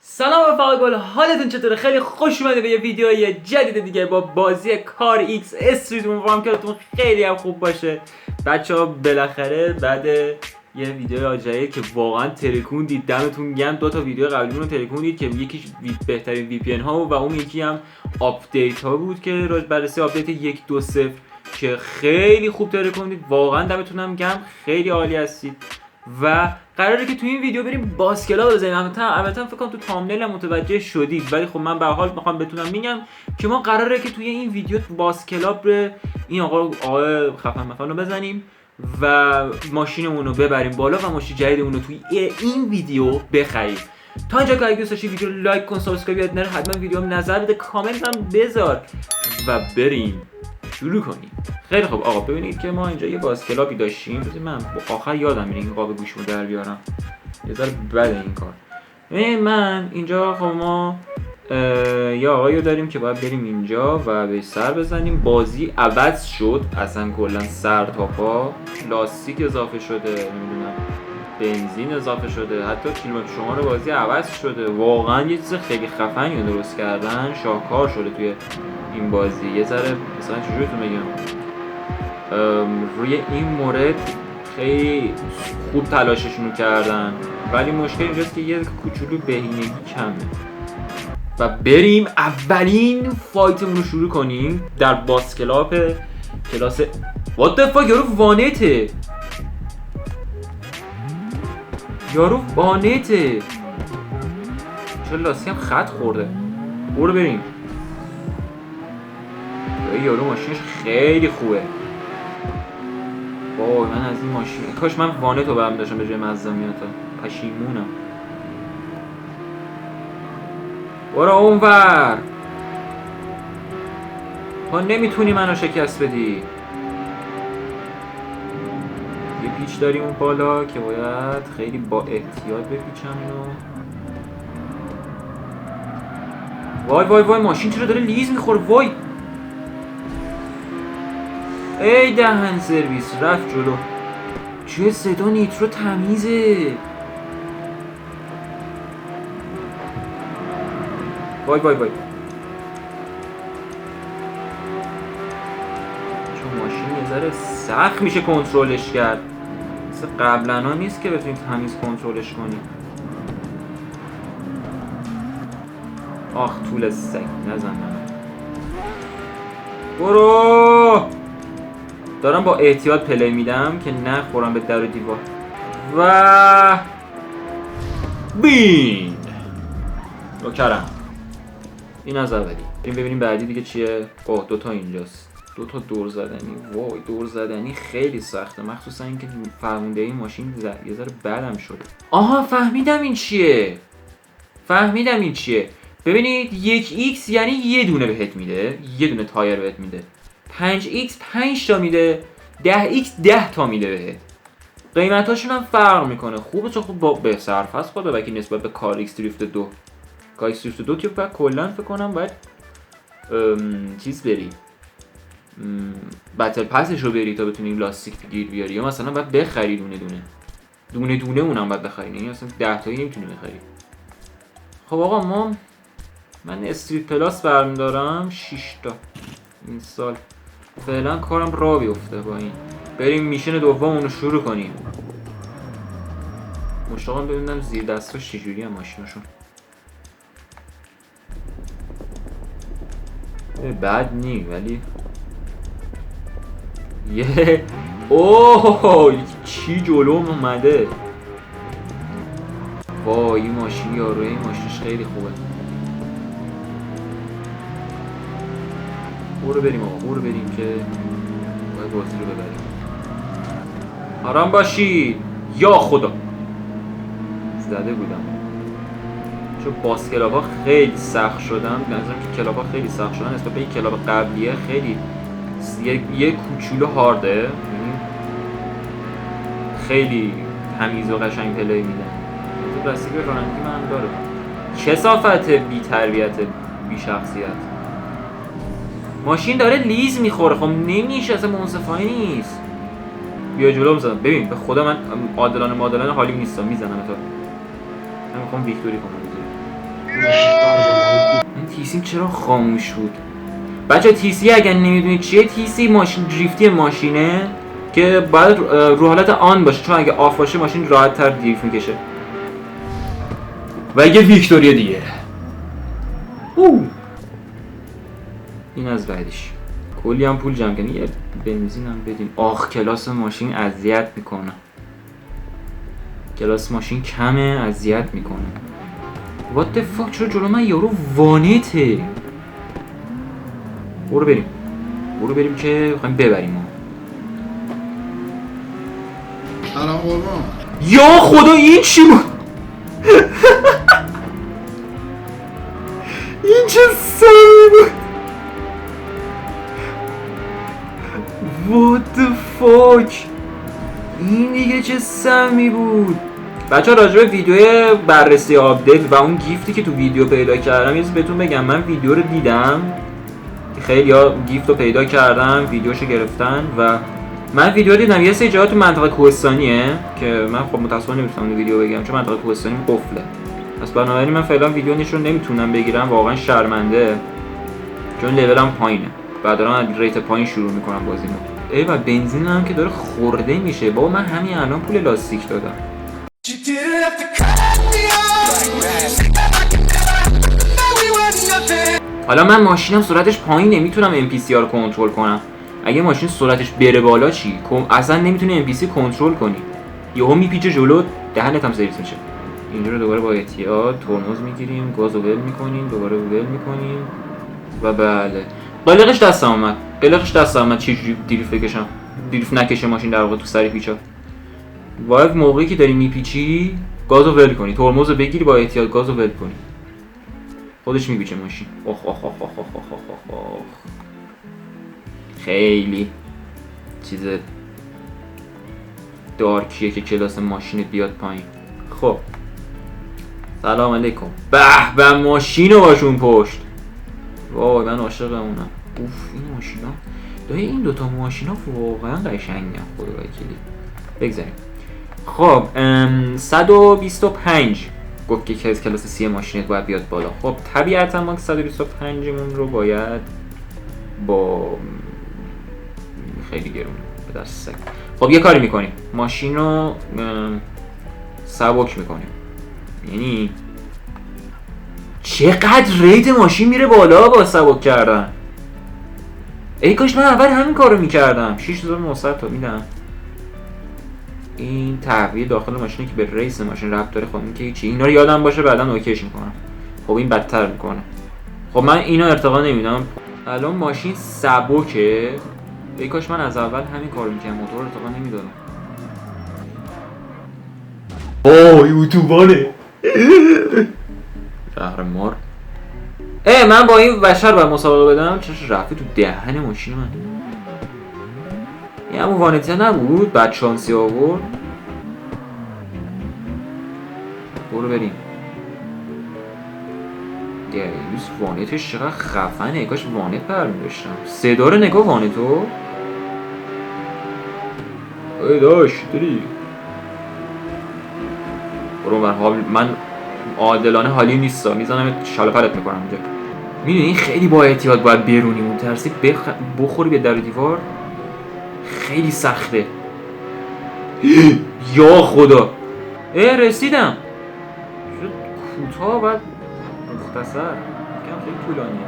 سلام رفقا گل، حالتون چطوره؟ خیلی خوش اومده به یه ویدیوی جدید دیگه با بازی کار ایکس استریت. امیدوارم که حالتون خیلی هم خوب باشه بچه‌ها. بالاخره بعد یه ویدیو آجایی که واقعا ترکوندید، دمتون گرم. دو تا ویدیو قبلی رو ترکوندید که یکیش بهترین وی پی ان ها بود و اون یکی هم آپدیت ها بود که بررسی آپدیت 1.2.0 که خیلی خوب ترکوندید. واقعا دمتون هم گرم، خیلی عالی هستید. و قراره که تو این ویدیو بریم باسکلا بزنیم. البته فکر کنم تو تامنیل هم متوجه شدید، ولی خب من به هر حال میخوام بتونم میگم که ما قراره که توی این ویدیو باسکلا به این آقا خفن مفن رو بزنیم و ماشینمون رو ببریم بالا و ماشین جدیدمون رو توی این ویدیو بخریم. تا اینجا که اگه دوست داشتی ویدیو رو لایک کن، سابسکرایب یاد نره، حتما ویدیو هم نظر بده، کامنت هم بذار و بریم شروع کنیم. خیلی خب آقا، ببینید که ما اینجا یه باسکلابی داشتیم. بذار من آخر یادم میره این قاب گوشمو در بیارم، یه ذره بده این کار. من اینجا خب ما یه آقایی رو داریم که باید بریم اینجا و به سر بزنیم. بازی عوض شد اصلا کلا سر تا پا، لاستیک اضافه شده، نمیدونم بنزین اضافه شده، حتی کیلومتر شمار بازی عوض شده. واقعا یه چیز خیلی خفنی رو درست کردن، شاهکار شده توی این بازی. یه ذره مثلا چجوریتون بگم، روی این مورد خیلی خوب تلاششون رو کردن، ولی مشکل اینجاست که یه کوچولو بهینگی کمه. و بریم اولین فایتمون رو شروع کنیم در باسکلاپ کلاس. What the fuck، یارو وانته، یارو وانته. چرا لاستیک هم خط خورده؟ برو بریم. یارو ماشینش خیلی خوبه. وای من از این ماشین کاش من وانتو برم داشتم به جای مزدمیاتا، پشیمونم. برو اونور، تو نمیتونی منو شکست بدی. یه پیچ داریم اون بالا که باید خیلی با احتیاط بپیچم اینو. وای وای وای، ماشین چرا داره لیز میخوره؟ وای ای دهن سرویس، رفت جلو. چه صدا نیترو تمیزه. وای وای وای، چون ماشین یه ذره سخت میشه کنترلش کرد، مثل قبلا ها نیست که بتونید تمیز کنترلش کنید. آخ طول سگ، نزن من. برو، دارم با احتیاط پلی میدم که نخورم به در و دیوار. و بین نوکرم. این از اولی. بریم ببینیم بعدی دیگه چیه. اوه دوتا اینجاست، دوتا دور زدنی. وای دور زدنی خیلی سخته، مخصوصا اینکه فرمونده این ماشین یه ذره بدم شده. آها فهمیدم این چیه. ببینید 1x یعنی یه دونه بهت میده، یه دونه تایر بهت میده. 5x 5 تا میده، 10x 10 تا میده بهت. قیمتاشون هم فرق میکنه. خوبه چون خوب به صرف هست خدا وکی نسبت به کار ایکس دریفت 2. کار ایکس دریفت 2 که باید کلن فکر کنم باید چیز بری، بتل پسش رو بری تا بتونی لاستیک گیر بیاری، یا مثلا باید بخری دونه اونم باید بخری، یعنی مثلا 10 تایی نمیتونی بخری. خب آقا من استریت پلاس برمیدارم 6 تا این سال. فعلا کارم راه بیفته با این. بریم میشن دوممون رو شروع کنیم. مشتاقم ببینم زیر دستاش چجوری هم ماشینشون. بد نی ولی یه اوه چی جلوم اومده. وای این ماشین یاروی این ماشینش خیلی خوبه. برو بریم آقا، برو بریم که باید بازی رو ببریم. آرام باشی. یا خدا زده بودم. چون باسکلاب ها خیلی سخت شدن، بنظرم که کلاب ها خیلی سخت شدن نسبت به این کلاب قبلیه. خیلی یه کوچولو هارده، خیلی تمیز و قشنگ پلی میدن. تو بستگی به رانندگی من داره. کثافت بی تربیت بی شخصیت. ماشین داره لیز میخوره، خب نمیشه، اصلا منصفانه نیست. بیا جلو بزن. ببین به خدا من عادلانه حالی نیستم، میزنم تو. من میخوام ویکتوری کنم. این تیسی چرا خاموش بود؟ بچه تیسی اگر نمیدونید چیه، تیسی ماشین دریفتی ماشینه که باید رو حالت آن باشه، چون اگه آف باشه ماشین راحت تر دریفت میکشه. و یه ویکتوریا دیگه. این از بعدش. کلی هم پول جمع کنی، یه بنزین هم بدیم. آخ کلاس ماشین اذیت میکنه. کلاس ماشین کمه، اذیت میکنه. What the fuck، چرا جلو من یارو وانته؟ برو بریم که بخوایم ببریم ما. سلام قربان. یا خدا این چی بود؟ این چه سمی بود؟ What the fuck، این دیگه چه سمی بود؟ بچه ها راجع به ویدیو بررسی آپدیت و اون گیفتی که تو ویدیو پیدا کردم یه چیز بهتون بگم. من ویدیو رو دیدم، خیلی ها گیفت رو پیدا کردن، ویدیوشو گرفتن و من ویدیو دیدم. یه سری جاها تو منطقه کوهستانیه که من خب متاسفانه نمیتونم ویدیو بگیرم چون منطقه کوهستانی قفله. پس بنابراین من فعلا ویدیو نشون نمیتونم بگیرم، واقعا شرمنده چون لولم پایینه. بعد دارم از ریت پایین شروع میکنم بازیمو. و بنزین هم که داره خورده میشه. بابا من همین الان پول لاستیک دادم. حالا من ماشینم سرعتش پایینه، میتونم NPC ها رو کنترل کنم. اگه ماشین سرعتش بره بالا چی؟ اصلا نمیتونی NPC کنترل کنی. یهو میپیچه جلو، دهنت هم سرویس میشه. اینجا رو دوباره با احتیاط ترمز میگیریم، گازو ول میکنیم، دوباره ول میکنیم و بله. قلقش دست اومد چجوری دریفت بکشم. دریفت نکشه ماشین در واقع تو سری پیچا. وای موقعی که داری میپیچی گازو ول کنی، ترمزو بگیری با احتیاط گازو ول کنی. خودش میپیچه ماشین. خیلی چیز دارکیه که کلاس ماشینت بیاد پایین. خب سلام علیکم. به ماشینو باشون پشت. وای من عاشق اونم. اوف این ماشینا، این دوتا ماشینا واقعا قشنگن خدا وکیلی. بگذاریم. خب 125 گفت که از کلاس 30 ماشینت باید بیاد بالا. خب طبیعتا ما 125 مون رو باید با خیلی گرونه به دست سگ. خب یه کاری میکنیم، ماشین رو سبک میکنیم. یعنی چقدر ریت ماشین میره بالا با سبک کردن. ای کاش من اول همین کارو میکردم. 6900 تا میدم. این تهویه داخل ماشینه که به ریس ماشین ربط داره. خب این که چی، اینا رو یادم باشه بعداً اوکیش میکنم. خب این بدتر میکنه. خب من اینا ارتقا نمیدم. الان ماشین سبکه. ای کاش من از اول همین کارو میکردم، موتور ارتقا نمیدادم. یوتیوبره. قهرمان. من با این بشر باید مسابقه بدم. چرا رفتی تو دهن ماشین من؟ این همون وانتیه نبود؟ بعد شانسی آورد. برو بریم. دیوز وانتش چقدر خفنه. کاش وانت برمی داشتم. صدا رو نگاه وانتو. ای داشت داری برو من عادلانه حالی نیستا. میزنم شلپرت میکنم اینجا. میدونی این خیلی با احتیاط باید برونی. اون ترسی بخوری به در دیوار خیلی سخته. یا خدا رسیدم. شد کوتاه و مختصر. کم خیلی طولانیه.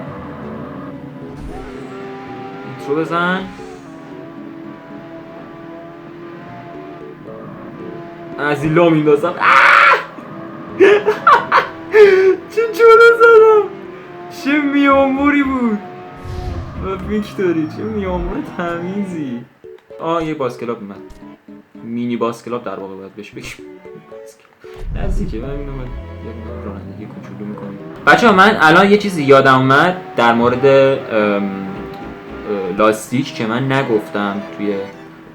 اینترو بزن. از این لا میندازم. چه جوره زدم. چه میاموری بود و ویکتوری. چه میامور تمیزی. یه باسکلاب اومد. مینی باسکلاب در واقع باید بهش بگیم. نزدیکه. من اینو یه رانندگی کوچولو میکنم. بچه‌ها من الان یه چیزی یادم اومد در مورد لاستیک که من نگفتم توی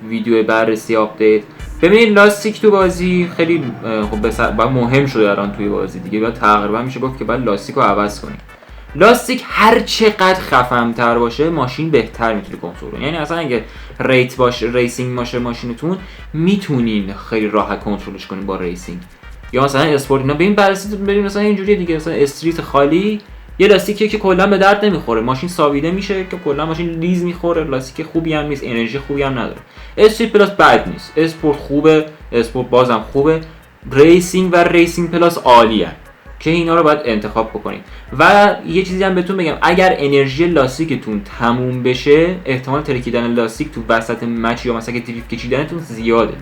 ویدیو بررسی آپدیت. ببینید لاستیک تو بازی خیلی خب مهم شده الان توی بازی دیگه. باید تقریبا میشه گفت که باید لاستیک رو عوض کنیم. لاستیک هر چقدر خفن‌تر باشه ماشین بهتر میتونه کنترل کنه. یعنی اصلا اگه ریسینگ باشه ماشینتون میتونین خیلی راحت کنترلش کنین با ریسینگ. یا مثلا اسپورت اینا به این بررسی بریم مثلا اینجوری دیگه، مثلا استریت خالی یه لاستیکیه که کلا به درد نمیخوره، ماشین سابیده میشه که کلا ماشین لیز میخوره، لاستیک خوبی هم نیست، انرژی خوبی هم نداره. استریت پلاس بد نیست، اسپورت خوبه، اسپورت بازم خوبه، ریسینگ و ریسینگ پلاس عالیه که اینا رو باید انتخاب بکنید. و یه چیزی هم بهتون بگم، اگر انرژی لاستیکتون تموم بشه احتمال ترکیدن لاستیک تو وسط مچ یا مثلا دریفت کشیدنتون زیاده،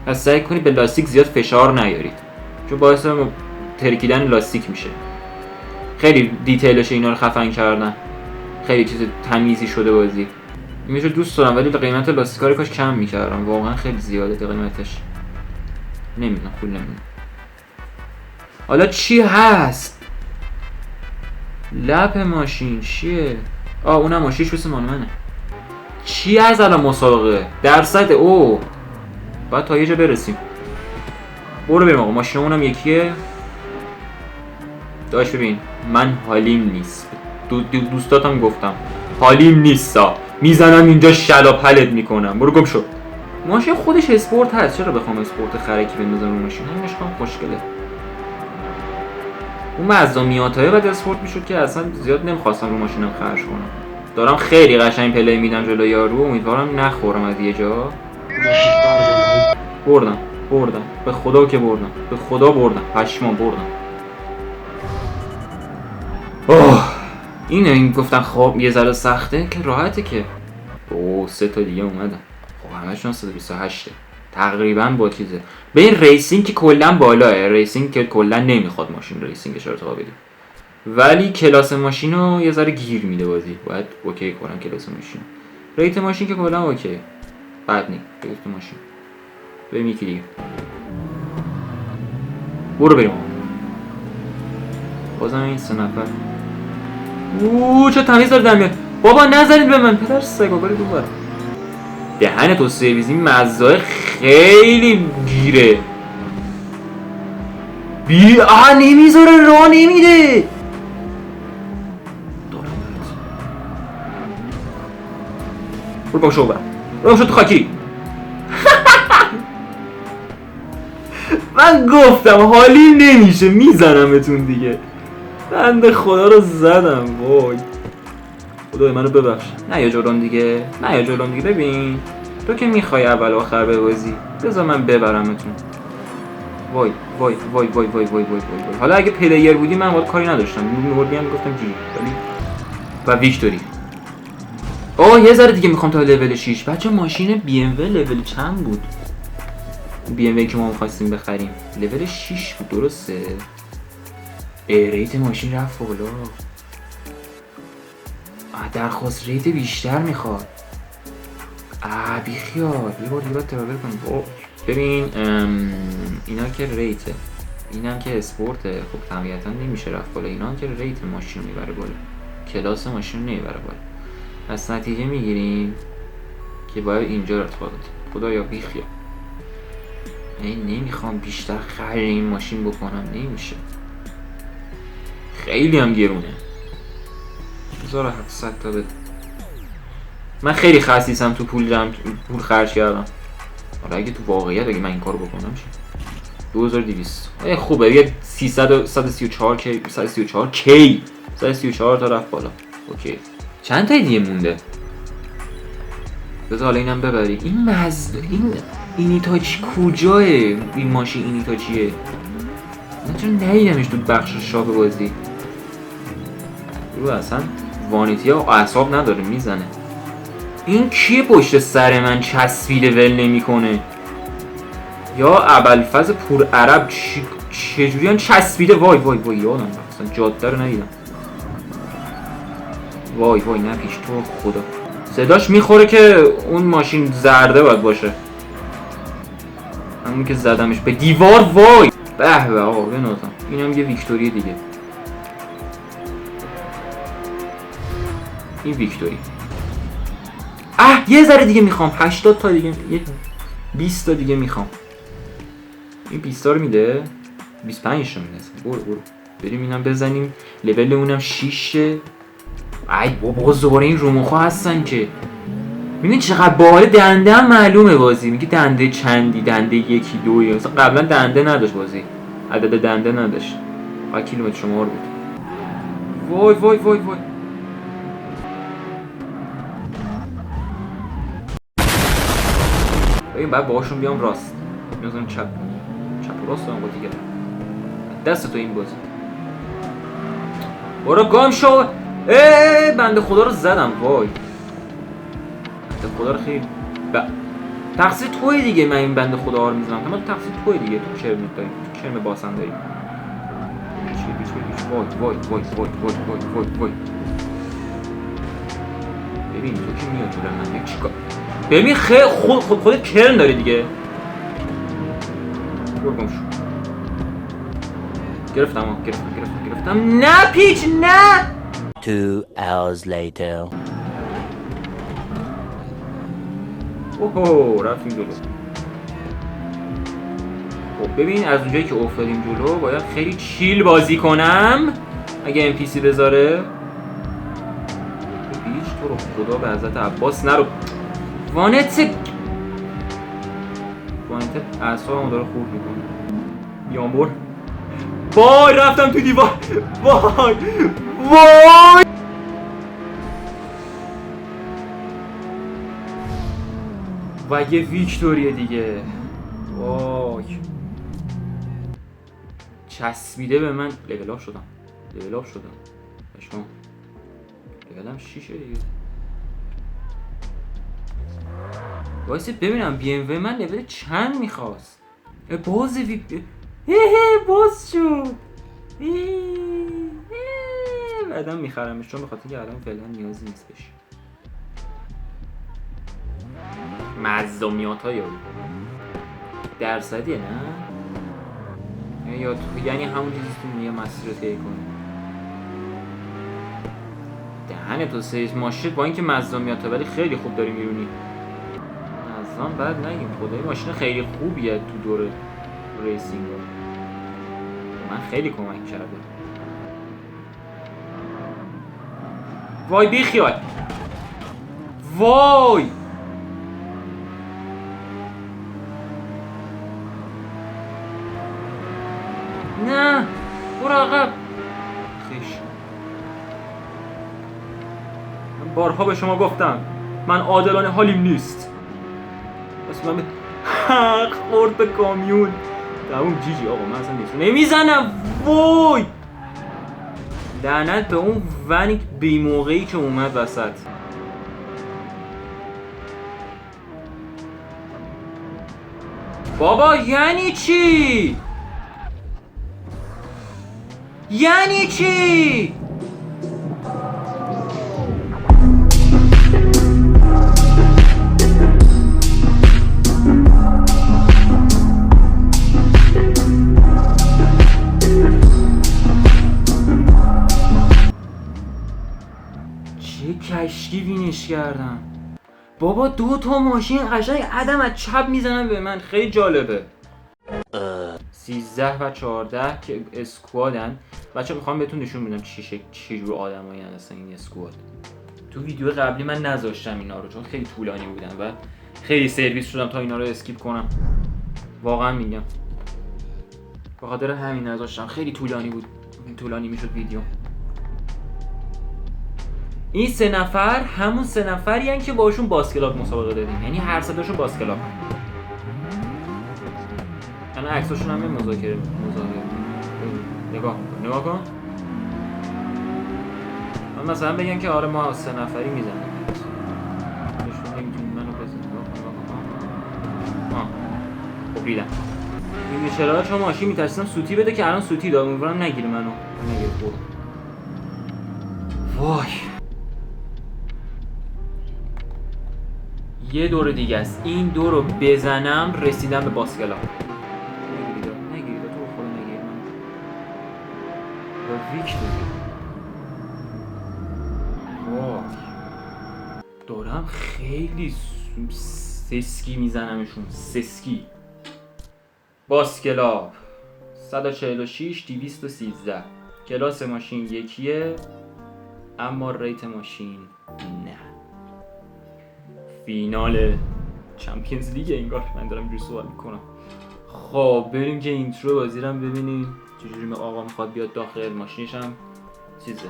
پس سعی کنید به لاستیک زیاد فشار نیارید چون باعث ترکیدن لاستیک میشه. خیلی دیتیلش اینا رو خفن کردن، خیلی چیز تمیزی شده بازی. میشه دوست دارم ولی قیمت لاستیکا رو کاش کم میکردم، واقعا خیلی زیاده قیمتش. نمیدونم پول نمیدونم. حالا چی هست؟ لپ ماشین چیه؟ اونم ماشینش مثل مال منه. چی هست الان مسابقه؟ درصد او باید تا یه جا برسیم. برو بریم آقا، ماشینمون هم یکیه. داشت ببین من حالیم نیست، دوستاتم گفتم حالیم نیستا، میزنم اینجا شلاپلت میکنم، برو گم شو. ماشین خودش اسپورت هست، چرا بخوام اسپورت خرکی بندازم رو ماشین؟ همینش کام خوشگله. اون مزامیاتای بعد اسپورت میشد که اصلا زیاد نمیخواستم رو ماشینم خرج کنم. دارم خیلی قشنگ پلی میدم جلو یارو، امیدوارم نخورم از یه جا. بردم به خدا که بردم، به خدا بردم، پشمان بردم. این گفتن خب یه ذره سخته که راحته که. 3 تا دیگه اومدن. خب همشون 128 تقریبا با چیزه. به این ریسینگ که کلا بالاه، ریسینگ که کلا نمیخواد ماشین ریسینگش رو ارتقا بدیم، ولی کلاس ماشین رو یه ذره گیر میده بازی، باید اوکی کنم کلاس ماشین. ریت ماشین که کلا اوکی، بد نیست ریت ماشین. بریم یکی دیگه. برو بریم بازم این 3 نفر. چه تمیز داره در میاد. بابا نزنید به من پدر سگا، برید اون ور. دهن تو سرویس، این مزه خیلی گیره. نمیذاره راه نمیده. برو باشو برم، برو باشو تو خاکی. من گفتم حالی نمیشه میزنمتون دیگه. بنده خدا رو زدم. وای خدای منو ببخش. نه یا جلوم دیگه، ببین تو که میخوای اول آخر ببازی، بذار من ببرمتون. وای وای وای وای وای وای وای وای. حالا اگه پلیر بودی من باید کاری نداشتم، می‌بردی هم گفتم جی. ولی و ویکتوری. یه ذره دیگه میخوام تا لول 6. بچه ماشین بی ام و لول چند بود؟ بی ام وی که ما می‌خواستیم بخریم لول 6 بود، درسته؟ ریت ماشین رفت بالا. درخواست ریت بیشتر میخواد. بیخیال یه بار دیگه باید تراول کنیم. ببین اینا که ریته، اینم که اسپورته، خب طبیعتا نمیشه رفت بالا. اینا که ریت ماشین رو میبره بالا، کلاس ماشین رو نمیبره بالا. پس نتیجه میگیریم که باید اینجا رو ارتباط بدیم. خدایا بیخیال. نمیخوام بیشتر خرج این ماشین بکنم، نمیشه، خیلی هم گرونه. 1700 تا بده. من خیلی خسیسم تو پول خرج کردم. حالا اگه تو واقعیت اگه من این کارو بکنم چی؟ 2200 خوبه. یه 300 134 کی 134 تا رفت بالا. اوکی. چند تا دیگه مونده؟ بذار حالا اینم ببری. این اینیتاچی کجاه؟ این ماشین اینیتاچیه؟ من چون ندیدمش تو بخش شاپ بازی. رو اصلا وانیتی ها اعصاب نداره میزنه. این کیه پشت سر من چسبیده ول نمیکنه؟ یا ابوالفضل پور عرب چجوریان چسبیده؟ وای وای وای یادم رفت اصلا جاده رو ندیدم. وای وای نپیش تو خدا. صداش میخوره که اون ماشین زرده باید باشه، همون که زدمش به دیوار. وای به به آقا بنازم. اینم یه ویکتوری دیگه. این ویکتوری. یه ذره دیگه میخوام. 80 تا دیگه، یه 20 تا دیگه میخوام. این 20 تا رو میده، 25 تا میده. برو بریم اینم بزنیم. لول اونم 6. ای بابا زوره این روموخا هستن که میبینی چقدر باحال. دنده هم معلومه بازی، میگه دنده چندی، دنده 1 2 مثلا قبلا دنده نداشت بازی. عدد دنده نداشت، فقط کیلومتر شمار بود. وای وای وای وای. ببین بعد باهاشون بیام راست، میذارم چپ و راست هم با دیگه دست تو این بازی. برو گام شو. بنده خدا رو زدم. وای بنده خدا رو خیلی تقصیر توی دیگه. من این بنده خدا رو میزنم، تمام تقصیر توی دیگه. تو چرم داری، تو چرم باسن داری. وای وای وای وای وای وای وای وای. ببین تو کی میاد جلوی من؟ چیکار؟ ببین خود کرم داری دیگه. برو گم شو. گرفتم. نه پیچ نه. 2 hours later. اوه رفتیم جلو. خب ببین از اونجایی که افتادیم جلو باید خیلی چیل بازی کنم اگه NPC بذاره. پیچ تو رو خدا به حضرت عباس نرو. وانت اعصابمو داره خورد میکنه. بیامور. وای رفتم تو دیوار. وای و یه ویکتوریه دیگه. وای چسبیده به من. لول اپ شدم. اشما لولم 6 دیگه. وایسه ببینم BMW من لول چند میخواست. باز باز شد. بعدا میخرمش چون بخاطر که الان فعلا نیازی نیست بشه. مظلومیات های درصدیه نه؟ یا یعنی همون چیزی که یه مسیر رو طی کنی. دهنه تو سریس ماشین با اینکه مظلومیات ها ولی خیلی خوب داری میرونی. مظلوم بعد نگیم خدای ماشین خیلی خوبیه تو دور ریسینگ رو. من خیلی کمک کرده. وای بی خیال. وای نه برو عقب. خیش من بارها به شما گفتم من عادلانه حالیم نیست. بس من حق خورد به کامیون. تموم جیجی آقا من اصلا نمیزنم. وای لعنت به اون ونی بی موقعی که اومد وسط. بابا یعنی چی؟ چه کشکی وینش کردم. بابا 2 تا ماشین قشنگ عدم از چپ میزنن به من. خیلی جالبه. 13 و 14 که اسکوادن. بچه میخوام بهتون نشون بدم چی جور آدمایی هستن این اسکواد. تو ویدیو قبلی من نذاشتم اینا رو چون خیلی طولانی بودن و خیلی سرویس شدم تا اینا رو اسکیپ کنم. واقعا میگم به خاطر همین نذاشتم. خیلی طولانی میشد ویدیو. این 3 نفر همون 3 نفری هن که باشون باسکلاک مسابقه دادیم. یعنی هر سه تاشون باسکلاک. الان عکساشون هم مذاکره نگاه کن. من مثلا بگم که آره ما 3 نفری میزنیم. نشون نمیتونیم منو بزنیم. خب ریدم. این بیچاره چون ماشین میترسیدم سوتی بده که الان سوتی داد. امیدوارم نگیره منو. نگیره. وای یه دور دیگه است. این دور رو بزنم رسیدم به باسکلا. نگیرید تو خود نگیرید من با ویکتوری. وای دارم خیلی سسکی میزنمشون. سسکی باسکلا 146 213. کلاس ماشین یکیه اما ریت ماشین نه. فینال چمپیونز لیگ انگار. من دارم اینجوری صحبت میکنم. خب بریم که اینترو بازی رو ببینیم چجوری آقا میخواد بیاد داخل. ماشینش هم چیزه.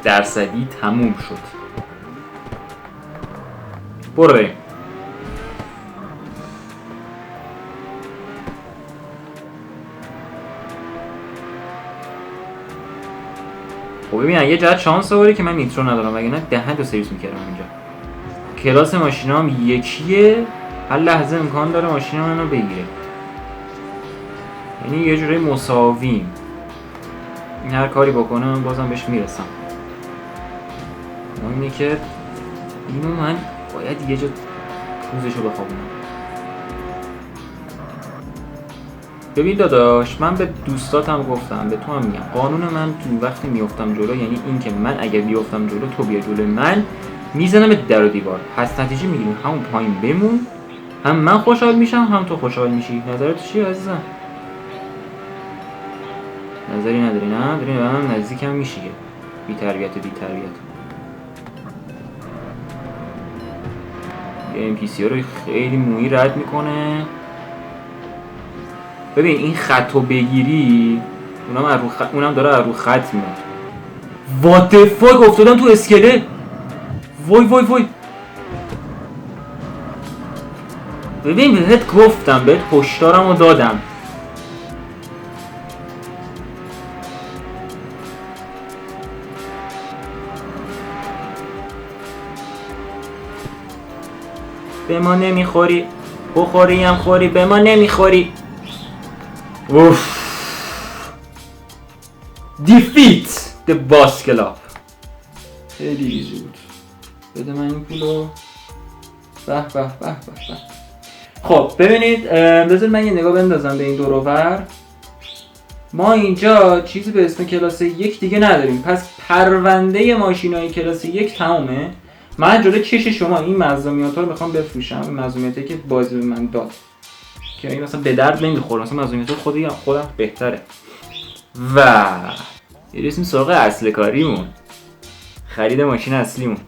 درصدی تموم شد. برو بریم. خب ببین یه جهت شانس آوردی که من نیترو ندارم وگرنه دهنتو سرویس میکردم اینجا. کلاس ماشینام یکیه، هر لحظه امکان داره ماشین منو بگیره. یعنی یه جوری مساویم. این هر کاری بکنه من بازم بهش میرسم. اینه که اینو من باید یه جا روزشو بخوابونم. ببین داداش، من به دوستاتم گفتم، به تو هم میگم، قانون من تو وقتی میافتم جلو، یعنی این که من اگر بیافتم جلو تو بیا جلو من، میزنم به در و دیوار. پس نتیجه میگیریم همون پایین بمون، هم من خوشحال میشم هم تو خوشحال میشی. نظرت چیه عزیزم؟ نظری نداری؟ نه داری به من نزدیکم میشی. بی تربیت. این پی سی ها رو خیلی مویی رد میکنه. ببین این خطو بگیری اونم داره از رو خط میاد. وات د فاک، افتادم تو اسکله. وای ببین بهت گفتم، بهت هشدارمو دادم. به ما نمیخوری، بخوری هم خوری، به ما نمیخوری. اوف. دیفیت د باس کلاب. خیلی ایزی بود. بده من این پولو. به. خب ببینید، بذار من یه نگاه بندازم به این دور و بر. ما اینجا چیزی به اسم کلاس 1 دیگه نداریم، پس پرونده ماشینای کلاس 1 تمومه. من جلوی چش شما این مظلومیت‌ها رو میخوام بفروشم. این مظلومیتی که بازی به من داد که این مثلا به درد نمیخوره، مثلا مظلومیت خودم بهتره. و برسیم سراغ اصل کاریمون، خرید ماشین اصلیمون،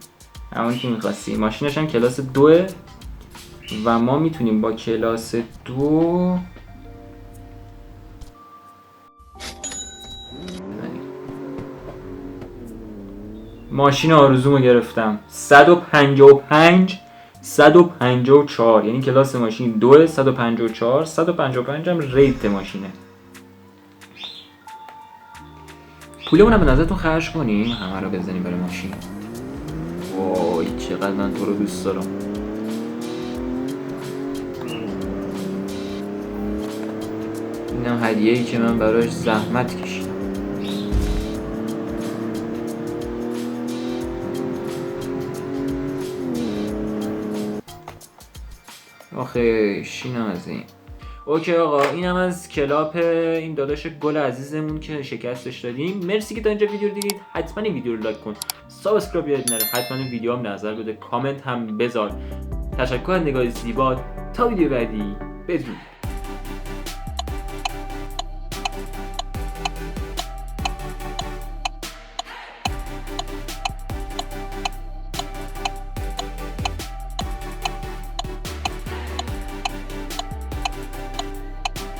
همون که می‌خواستیم. ماشینش هم کلاس 2 و ما میتونیم با کلاس 2 ماشین آرزومو گرفتم. 154 یعنی کلاس ماشین 2 155 هم ریت ماشینه. پولمون هم به نظرتون خرج کنیم همه رو بزنیم برای ماشین. وای چقدر من تو رو دوست دارم. اینم هدیه‌ای که من براش زحمت کشیدم. آخه شینم از این. اوکی آقا، اینم از کلاپ این داداش گل عزیزمون که شکستش دادیم. مرسی که تا اینجا ویدیو رو دیدید. حتما این ویدیو رو لایک کن، سابسکرایب یاد نره، حتما این ویدیو هم نظر بده، کامنت هم بذار. تشکر از نگاه زیبا. تا ویدیو بعدی، بدرود.